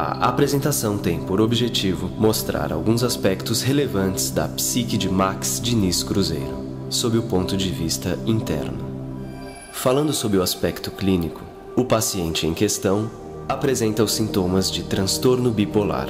A apresentação tem por objetivo mostrar alguns aspectos relevantes da psique de Max Diniz Cruzeiro, sob o ponto de vista interno. Falando sobre o aspecto clínico, o paciente em questão apresenta os sintomas de transtorno bipolar,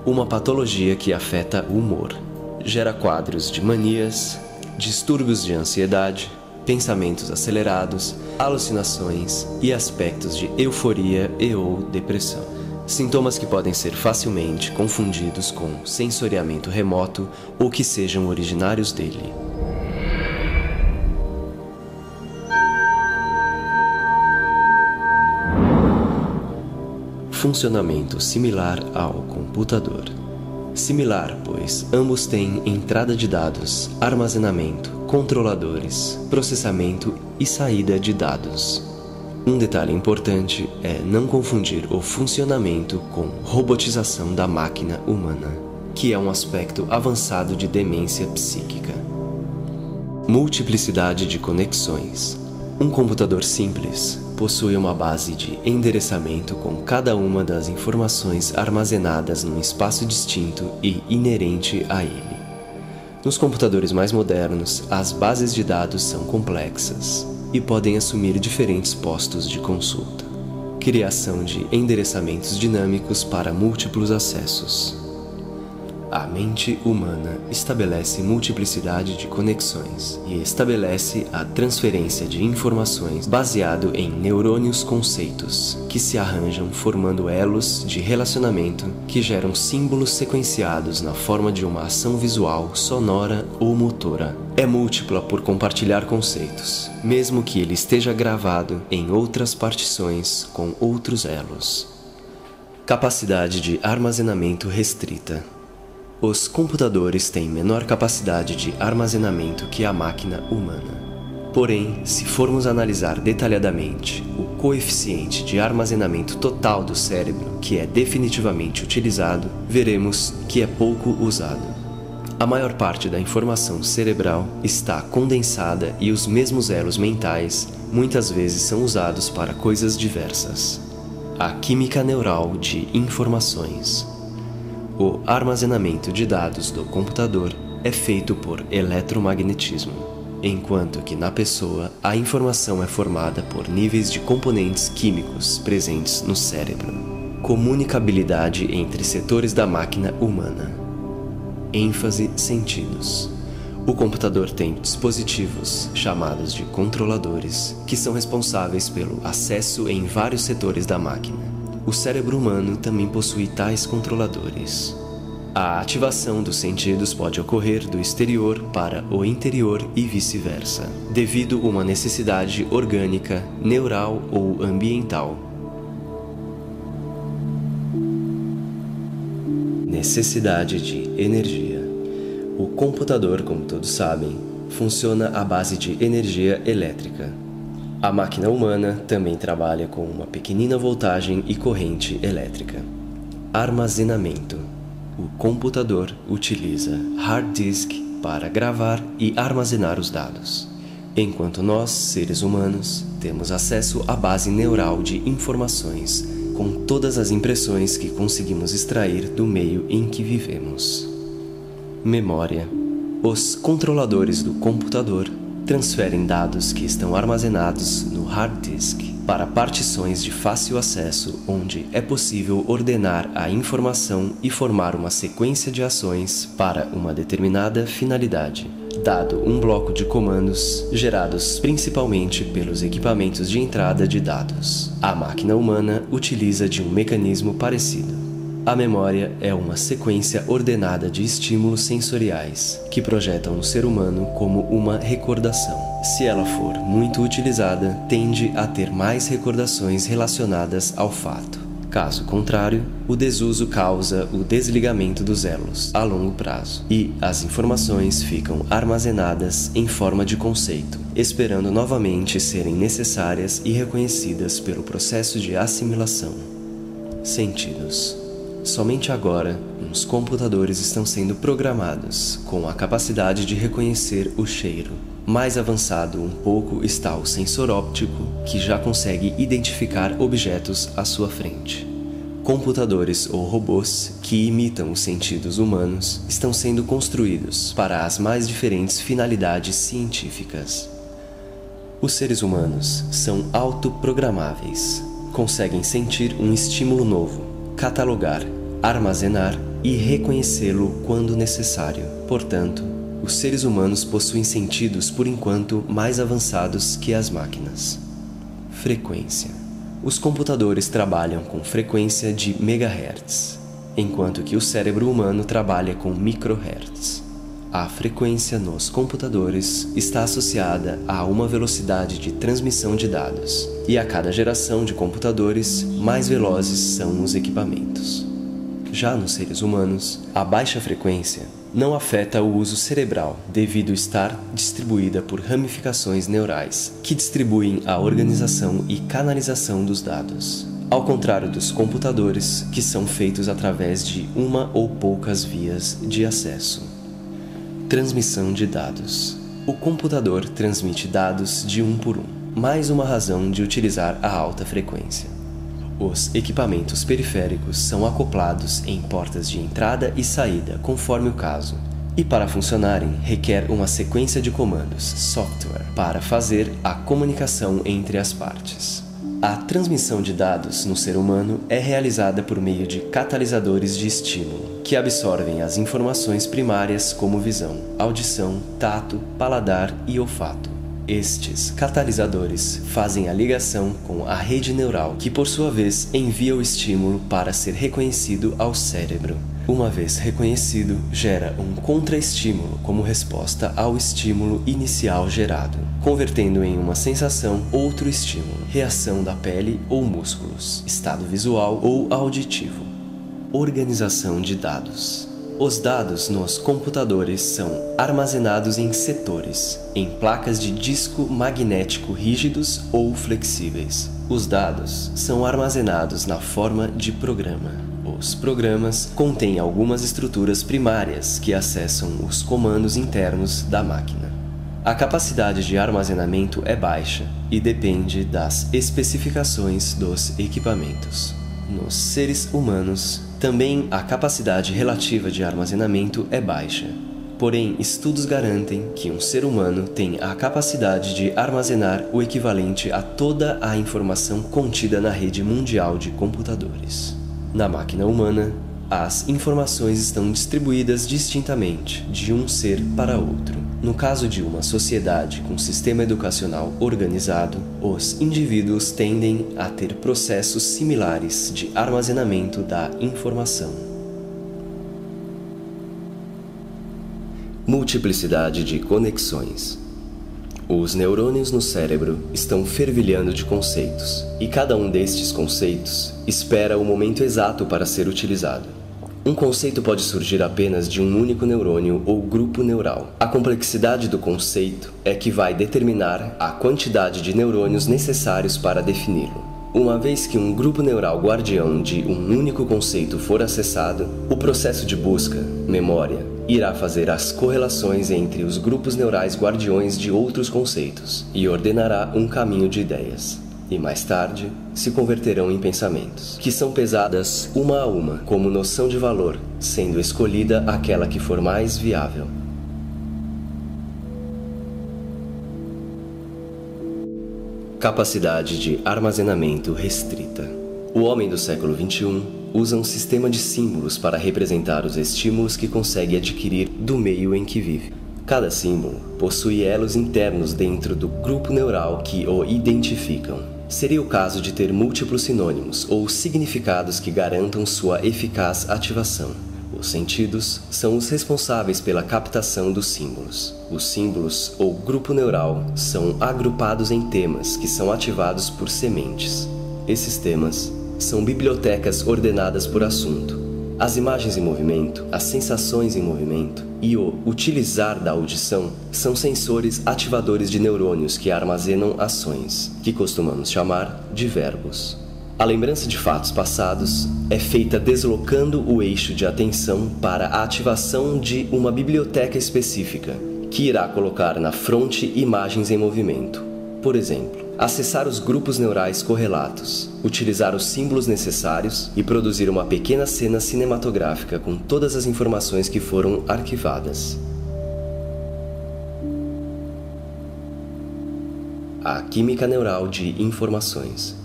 uma patologia que afeta o humor, gera quadros de manias, distúrbios de ansiedade, pensamentos acelerados, alucinações e aspectos de euforia e/ou depressão. Sintomas que podem ser facilmente confundidos com sensoriamento remoto ou que sejam originários dele. Funcionamento similar ao computador. Similar, pois ambos têm entrada de dados, armazenamento, controladores, processamento e saída de dados. Um detalhe importante é não confundir o funcionamento com robotização da máquina humana, que é um aspecto avançado de demência psíquica. Multiplicidade de conexões. Um computador simples possui uma base de endereçamento com cada uma das informações armazenadas num espaço distinto e inerente a ele. Nos computadores mais modernos, as bases de dados são complexas e podem assumir diferentes postos de consulta. Criação de endereçamentos dinâmicos para múltiplos acessos. A mente humana estabelece multiplicidade de conexões e estabelece a transferência de informações baseado em neurônios conceitos, que se arranjam formando elos de relacionamento que geram símbolos sequenciados na forma de uma ação visual, sonora ou motora. É múltipla por compartilhar conceitos, mesmo que ele esteja gravado em outras partições com outros elos. Capacidade de armazenamento restrita. Os computadores têm menor capacidade de armazenamento que a máquina humana. Porém, se formos analisar detalhadamente o coeficiente de armazenamento total do cérebro, que é definitivamente utilizado, veremos que é pouco usado. A maior parte da informação cerebral está condensada e os mesmos elos mentais muitas vezes são usados para coisas diversas. A química neural de informações. O armazenamento de dados do computador é feito por eletromagnetismo, enquanto que na pessoa a informação é formada por níveis de componentes químicos presentes no cérebro. Comunicabilidade entre setores da máquina humana. ênfase sentidos. O computador tem dispositivos, chamados de controladores, que são responsáveis pelo acesso em vários setores da máquina. O cérebro humano também possui tais controladores. A ativação dos sentidos pode ocorrer do exterior para o interior e vice-versa, devido a uma necessidade orgânica, neural ou ambiental. Necessidade de energia. O computador, como todos sabem, funciona à base de energia elétrica. A máquina humana também trabalha com uma pequenina voltagem e corrente elétrica. Armazenamento. O computador utiliza hard disk para gravar e armazenar os dados, enquanto nós, seres humanos, temos acesso à base neural de informações, com todas as impressões que conseguimos extrair do meio em que vivemos. Memória. Os controladores do computador transferem dados que estão armazenados no hard disk para partições de fácil acesso, onde é possível ordenar a informação e formar uma sequência de ações para uma determinada finalidade, dado um bloco de comandos gerados principalmente pelos equipamentos de entrada de dados. A máquina humana utiliza de um mecanismo parecido. A memória é uma sequência ordenada de estímulos sensoriais que projetam no ser humano como uma recordação. Se ela for muito utilizada, tende a ter mais recordações relacionadas ao fato. Caso contrário, o desuso causa o desligamento dos elos a longo prazo e as informações ficam armazenadas em forma de conceito, esperando novamente serem necessárias e reconhecidas pelo processo de assimilação. Sentidos. Somente agora, uns computadores estão sendo programados com a capacidade de reconhecer o cheiro. Mais avançado um pouco está o sensor óptico, que já consegue identificar objetos à sua frente. computadores ou robôs que imitam os sentidos humanos estão sendo construídos para as mais diferentes finalidades científicas. Os seres humanos são autoprogramáveis, conseguem sentir um estímulo novo, catalogar, armazenar e reconhecê-lo quando necessário. Portanto, os seres humanos possuem sentidos por enquanto mais avançados que as máquinas. Frequência. Os computadores trabalham com frequência de megahertz, enquanto que o cérebro humano trabalha com microhertz. A frequência nos computadores está associada a uma velocidade de transmissão de dados, e a cada geração de computadores, mais velozes são os equipamentos. Já nos seres humanos, a baixa frequência não afeta o uso cerebral devido estar distribuída por ramificações neurais que distribuem a organização e canalização dos dados, ao contrário dos computadores, que são feitos através de uma ou poucas vias de acesso. Transmissão de dados. O computador transmite dados de um por um, mais uma razão de utilizar a alta frequência. Os equipamentos periféricos são acoplados em portas de entrada e saída, conforme o caso, e para funcionarem requer uma sequência de comandos, software, para fazer a comunicação entre as partes. A transmissão de dados no ser humano é realizada por meio de catalisadores de estímulo, que absorvem as informações primárias como visão, audição, tato, paladar e olfato. Estes catalisadores fazem a ligação com a rede neural, que por sua vez envia o estímulo para ser reconhecido ao cérebro. Uma vez reconhecido, gera um contraestímulo como resposta ao estímulo inicial gerado, convertendo em uma sensação outro estímulo, reação da pele ou músculos, estado visual ou auditivo. Organização de dados. Os dados nos computadores são armazenados em setores, em placas de disco magnético rígidos ou flexíveis. Os dados são armazenados na forma de programa. Os programas contêm algumas estruturas primárias que acessam os comandos internos da máquina. A capacidade de armazenamento é baixa e depende das especificações dos equipamentos. Nos seres humanos, também a capacidade relativa de armazenamento é baixa. Porém, estudos garantem que um ser humano tem a capacidade de armazenar o equivalente a toda a informação contida na rede mundial de computadores. Na máquina humana, as informações estão distribuídas distintamente de um ser para outro. No caso de uma sociedade com sistema educacional organizado, os indivíduos tendem a ter processos similares de armazenamento da informação. Multiplicidade de conexões. Os neurônios no cérebro estão fervilhando de conceitos, e cada um destes conceitos espera o momento exato para ser utilizado. Um conceito pode surgir apenas de um único neurônio ou grupo neural. A complexidade do conceito é que vai determinar a quantidade de neurônios necessários para defini-lo. Uma vez que um grupo neural guardião de um único conceito for acessado, o processo de busca, memória, irá fazer as correlações entre os grupos neurais guardiões de outros conceitos e ordenará um caminho de ideias. E mais tarde, se converterão em pensamentos, que são pesadas uma a uma, como noção de valor, sendo escolhida aquela que for mais viável. Capacidade de armazenamento restrita. O homem do século XXI usa um sistema de símbolos para representar os estímulos que consegue adquirir do meio em que vive. Cada símbolo possui elos internos dentro do grupo neural que o identificam. Seria o caso de ter múltiplos sinônimos ou significados que garantam sua eficaz ativação. Os sentidos são os responsáveis pela captação dos símbolos. Os símbolos ou grupo neural são agrupados em temas que são ativados por sementes. Esses temas são bibliotecas ordenadas por assunto. As imagens em movimento, as sensações em movimento e o utilizar da audição são sensores ativadores de neurônios que armazenam ações, que costumamos chamar de verbos. A lembrança de fatos passados é feita deslocando o eixo de atenção para a ativação de uma biblioteca específica, que irá colocar na fronte imagens em movimento. Por exemplo, acessar os grupos neurais correlatos, utilizar os símbolos necessários e produzir uma pequena cena cinematográfica com todas as informações que foram arquivadas. A química neural de informações.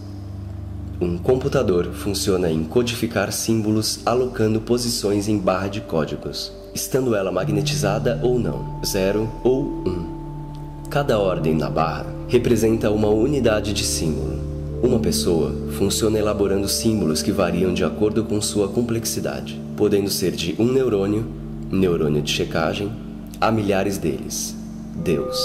Um computador funciona em codificar símbolos alocando posições em barra de códigos, estando ela magnetizada ou não, 0 ou 1. Cada ordem na barra representa uma unidade de símbolo. Uma pessoa funciona elaborando símbolos que variam de acordo com sua complexidade, podendo ser de um neurônio de checagem, a milhares deles. Deus.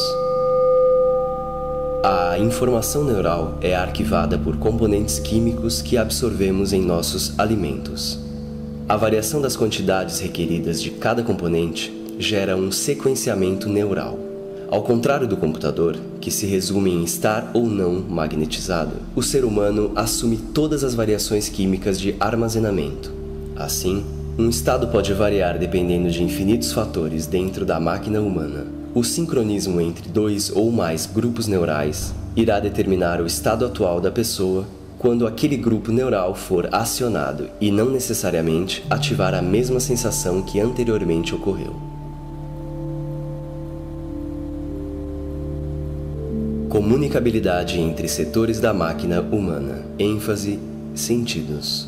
A informação neural é arquivada por componentes químicos que absorvemos em nossos alimentos. A variação das quantidades requeridas de cada componente gera um sequenciamento neural. Ao contrário do computador, que se resume em estar ou não magnetizado, o ser humano assume todas as variações químicas de armazenamento. Assim, um estado pode variar dependendo de infinitos fatores dentro da máquina humana. O sincronismo entre 2 ou mais grupos neurais irá determinar o estado atual da pessoa quando aquele grupo neural for acionado e não necessariamente ativar a mesma sensação que anteriormente ocorreu. Comunicabilidade entre setores da máquina humana. ênfase, sentidos.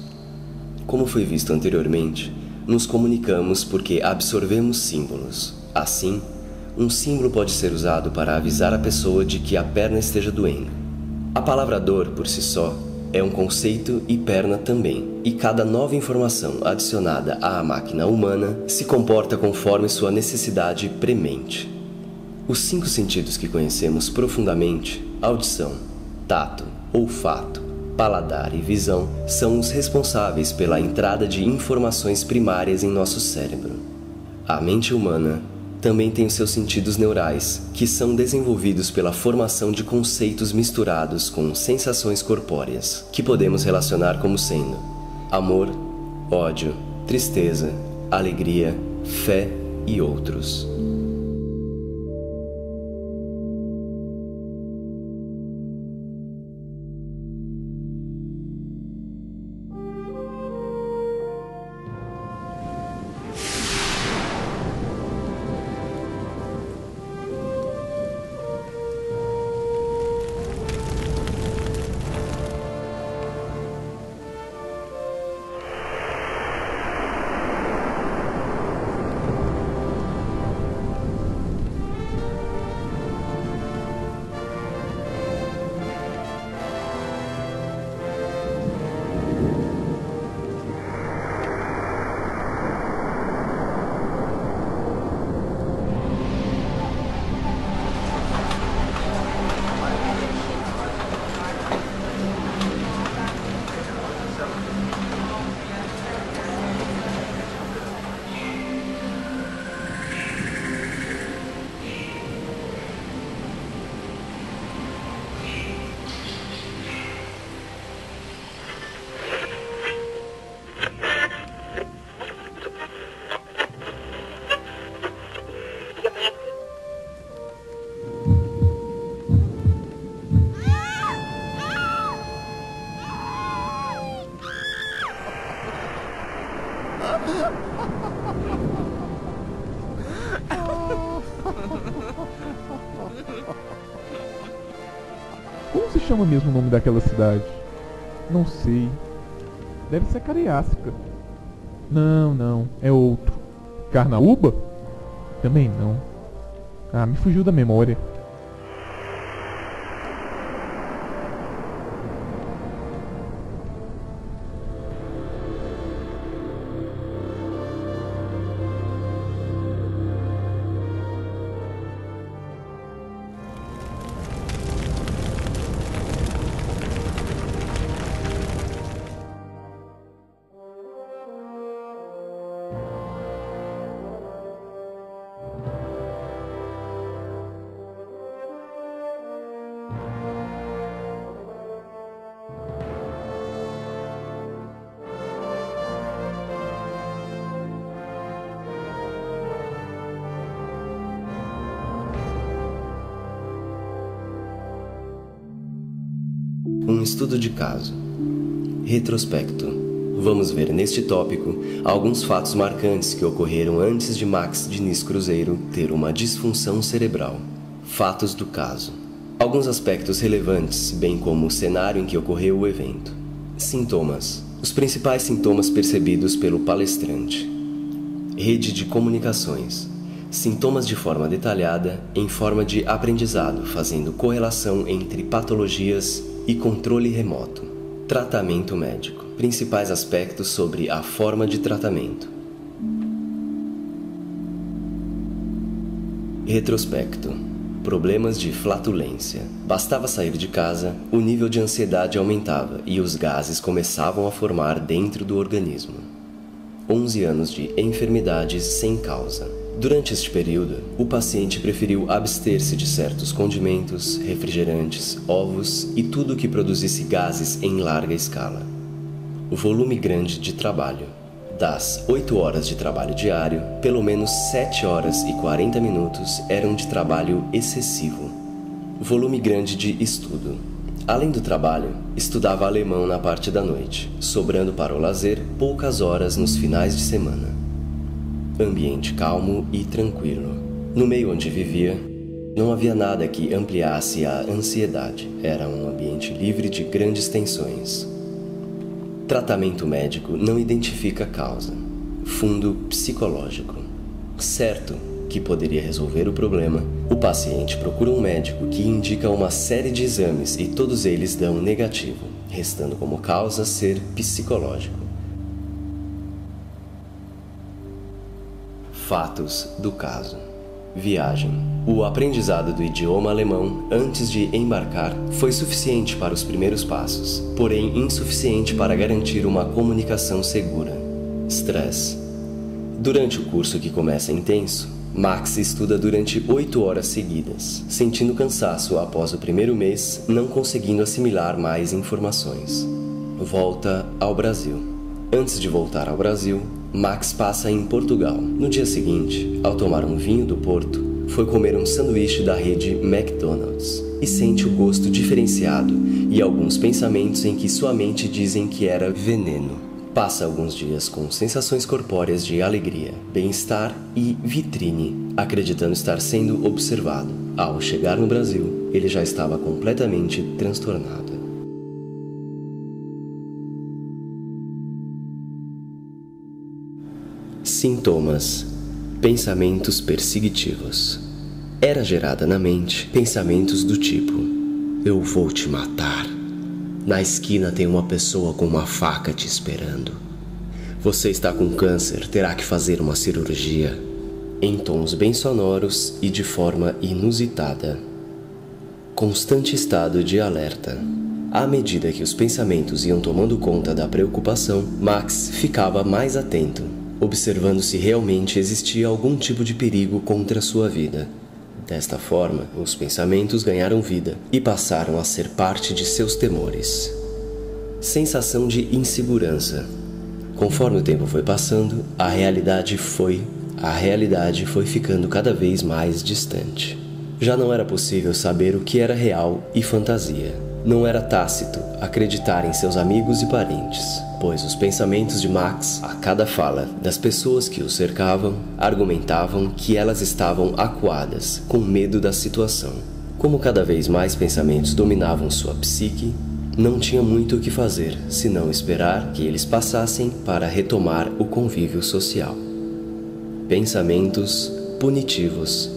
Como foi visto anteriormente, nos comunicamos porque absorvemos símbolos. Assim, um símbolo pode ser usado para avisar a pessoa de que a perna esteja doendo. A palavra dor, por si só, é um conceito e perna também, e cada nova informação adicionada à máquina humana se comporta conforme sua necessidade premente. Os 5 sentidos que conhecemos profundamente, audição, tato, olfato, paladar e visão, são os responsáveis pela entrada de informações primárias em nosso cérebro. A mente humana também tem os seus sentidos neurais, que são desenvolvidos pela formação de conceitos misturados com sensações corpóreas, que podemos relacionar como sendo amor, ódio, tristeza, alegria, fé e outros. Como se chama mesmo o nome daquela cidade? Não sei. Deve ser Cariácica. Não, é outro. Carnaúba? Também não. Ah, me fugiu da memória. Um estudo de caso. Retrospecto. Vamos ver neste tópico alguns fatos marcantes que ocorreram antes de Max Diniz Cruzeiro ter uma disfunção cerebral. Fatos do caso. Alguns aspectos relevantes, bem como o cenário em que ocorreu o evento. Sintomas. Os principais sintomas percebidos pelo palestrante. Rede de comunicações. Sintomas de forma detalhada, em forma de aprendizado, fazendo correlação entre patologias e controle remoto. Tratamento médico. Principais aspectos sobre a forma de tratamento. Retrospecto. Problemas de flatulência. Bastava sair de casa, o nível de ansiedade aumentava e os gases começavam a formar dentro do organismo. 11 anos de enfermidades sem causa. Durante este período, o paciente preferiu abster-se de certos condimentos, refrigerantes, ovos e tudo que produzisse gases em larga escala. O volume grande de trabalho. Das 8 horas de trabalho diário, pelo menos 7 horas e 40 minutos eram de trabalho excessivo. Volume grande de estudo. Além do trabalho, estudava alemão na parte da noite, sobrando para o lazer poucas horas nos finais de semana. Ambiente calmo e tranquilo. No meio onde vivia, não havia nada que ampliasse a ansiedade. Era um ambiente livre de grandes tensões. Tratamento médico não identifica causa. Fundo psicológico. Certo que poderia resolver o problema, o paciente procura um médico que indica uma série de exames e todos eles dão negativo, restando como causa ser psicológico. Fatos do caso. Viagem. O aprendizado do idioma alemão antes de embarcar foi suficiente para os primeiros passos, porém insuficiente para garantir uma comunicação segura. Estresse. Durante o curso, que começa intenso, Max estuda durante 8 horas seguidas, sentindo cansaço após o primeiro mês, não conseguindo assimilar mais informações. Volta ao Brasil. Antes de voltar ao Brasil, Max passa em Portugal. No dia seguinte, ao tomar um vinho do Porto, foi comer um sanduíche da rede McDonald's e sente o gosto diferenciado e alguns pensamentos em que sua mente dizem que era veneno. Passa alguns dias com sensações corpóreas de alegria, bem-estar e vitrine, acreditando estar sendo observado. Ao chegar no Brasil, ele já estava completamente transtornado. Sintomas. Pensamentos perseguitivos. Era gerada na mente pensamentos do tipo: eu vou te matar. Na esquina tem uma pessoa com uma faca te esperando. Você está com câncer, terá que fazer uma cirurgia. Em tons bem sonoros e de forma inusitada. Constante estado de alerta. À medida que os pensamentos iam tomando conta da preocupação, Max ficava mais atento, observando se realmente existia algum tipo de perigo contra sua vida. Desta forma, os pensamentos ganharam vida e passaram a ser parte de seus temores. Sensação de insegurança. Conforme o tempo foi passando, a realidade foi ficando cada vez mais distante. Já não era possível saber o que era real e fantasia. Não era tácito acreditar em seus amigos e parentes, pois os pensamentos de Max, a cada fala das pessoas que o cercavam, argumentavam que elas estavam acuadas, com medo da situação. Como cada vez mais pensamentos dominavam sua psique, não tinha muito o que fazer, senão esperar que eles passassem para retomar o convívio social. Pensamentos punitivos.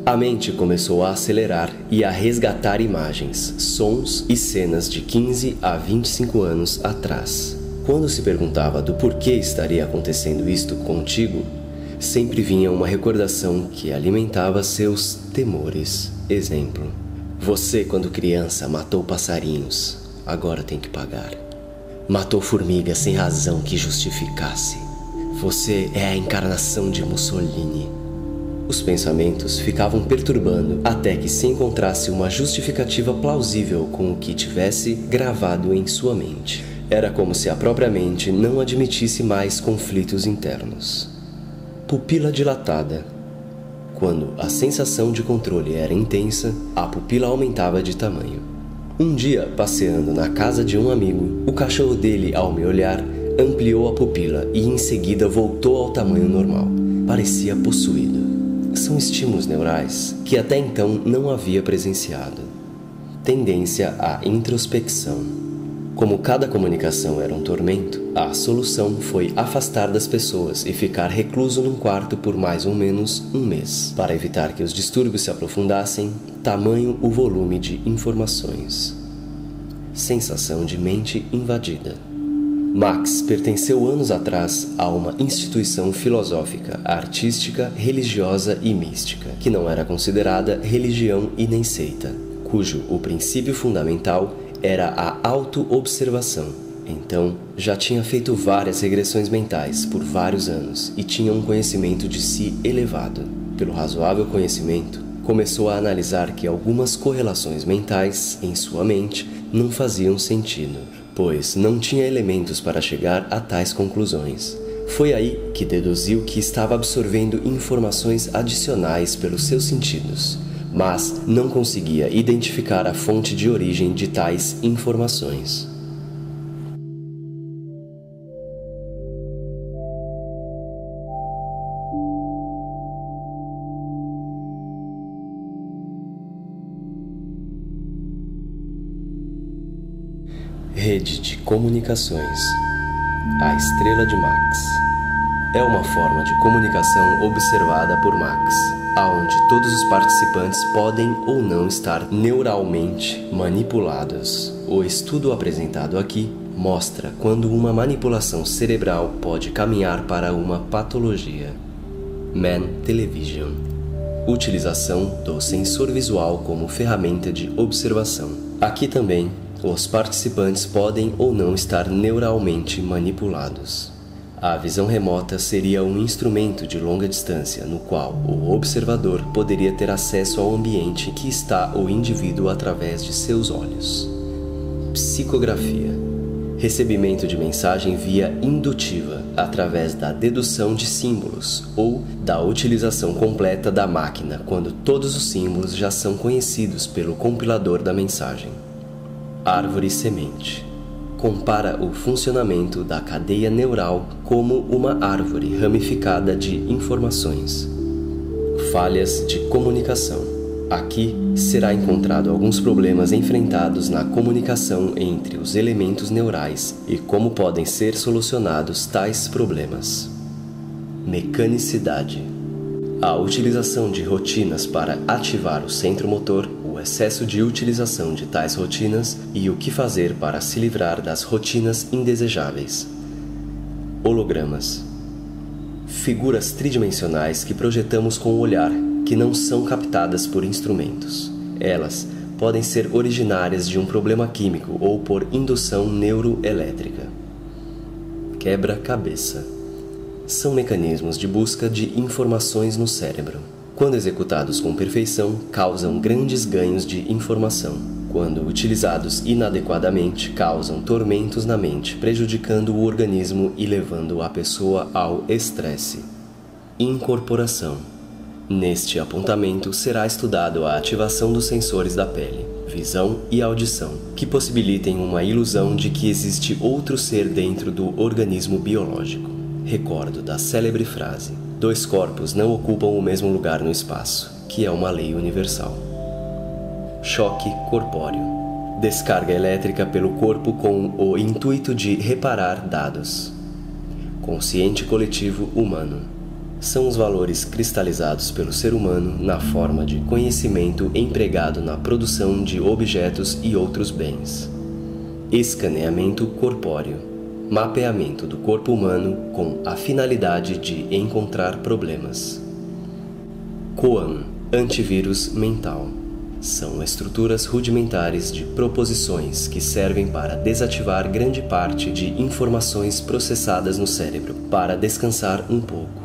A mente começou a acelerar e a resgatar imagens, sons e cenas de 15 a 25 anos atrás. Quando se perguntava do porquê estaria acontecendo isto contigo, sempre vinha uma recordação que alimentava seus temores. Exemplo: você, quando criança, matou passarinhos, agora tem que pagar. Matou formigas sem razão que justificasse. Você é a encarnação de Mussolini. Os pensamentos ficavam perturbando até que se encontrasse uma justificativa plausível com o que tivesse gravado em sua mente. Era como se a própria mente não admitisse mais conflitos internos. Pupila dilatada. Quando a sensação de controle era intensa, a pupila aumentava de tamanho. Um dia, passeando na casa de um amigo, o cachorro dele, ao me olhar, ampliou a pupila e em seguida voltou ao tamanho normal. Parecia possuído. São estímulos neurais que até então não havia presenciado. Tendência à introspecção. Como cada comunicação era um tormento, a solução foi afastar das pessoas e ficar recluso num quarto por mais ou menos um mês, para evitar que os distúrbios se aprofundassem, tamanho o volume de informações. Sensação de mente invadida. Max pertenceu anos atrás a uma instituição filosófica, artística, religiosa e mística, que não era considerada religião e nem seita, cujo o princípio fundamental era a auto-observação. Então, já tinha feito várias regressões mentais por vários anos e tinha um conhecimento de si elevado. Pelo razoável conhecimento, começou a analisar que algumas correlações mentais em sua mente não faziam sentido, pois não tinha elementos para chegar a tais conclusões. Foi aí que deduziu que estava absorvendo informações adicionais pelos seus sentidos, mas não conseguia identificar a fonte de origem de tais informações. Rede de comunicações. A estrela de Max. É uma forma de comunicação observada por Max, aonde todos os participantes podem ou não estar neuralmente manipulados. O estudo apresentado aqui mostra quando uma manipulação cerebral pode caminhar para uma patologia. Man Television. Utilização do sensor visual como ferramenta de observação. Aqui também, os participantes podem ou não estar neuralmente manipulados. A visão remota seria um instrumento de longa distância no qual o observador poderia ter acesso ao ambiente que está o indivíduo através de seus olhos. Psicografia. Recebimento de mensagem via indutiva, através da dedução de símbolos ou da utilização completa da máquina quando todos os símbolos já são conhecidos pelo compilador da mensagem. Árvore-semente. Compara o funcionamento da cadeia neural como uma árvore ramificada de informações. Falhas de comunicação. Aqui será encontrado alguns problemas enfrentados na comunicação entre os elementos neurais e como podem ser solucionados tais problemas. Mecanicidade. A utilização de rotinas para ativar o centro motor, o excesso de utilização de tais rotinas e o que fazer para se livrar das rotinas indesejáveis. Hologramas. Figuras tridimensionais que projetamos com o olhar, que não são captadas por instrumentos. Elas podem ser originárias de um problema químico ou por indução neuroelétrica. Quebra-cabeça. São mecanismos de busca de informações no cérebro. Quando executados com perfeição, causam grandes ganhos de informação. Quando utilizados inadequadamente, causam tormentos na mente, prejudicando o organismo e levando a pessoa ao estresse. Incorporação. Neste apontamento será estudado a ativação dos sensores da pele, visão e audição, que possibilitem uma ilusão de que existe outro ser dentro do organismo biológico. Recordo da célebre frase: 2 corpos não ocupam o mesmo lugar no espaço, que é uma lei universal. Choque corpóreo. Descarga elétrica pelo corpo com o intuito de reparar dados. Consciente coletivo humano. São os valores cristalizados pelo ser humano na forma de conhecimento empregado na produção de objetos e outros bens. Escaneamento corpóreo. Mapeamento do corpo humano com a finalidade de encontrar problemas. Koan, antivírus mental. São estruturas rudimentares de proposições que servem para desativar grande parte de informações processadas no cérebro, para descansar um pouco.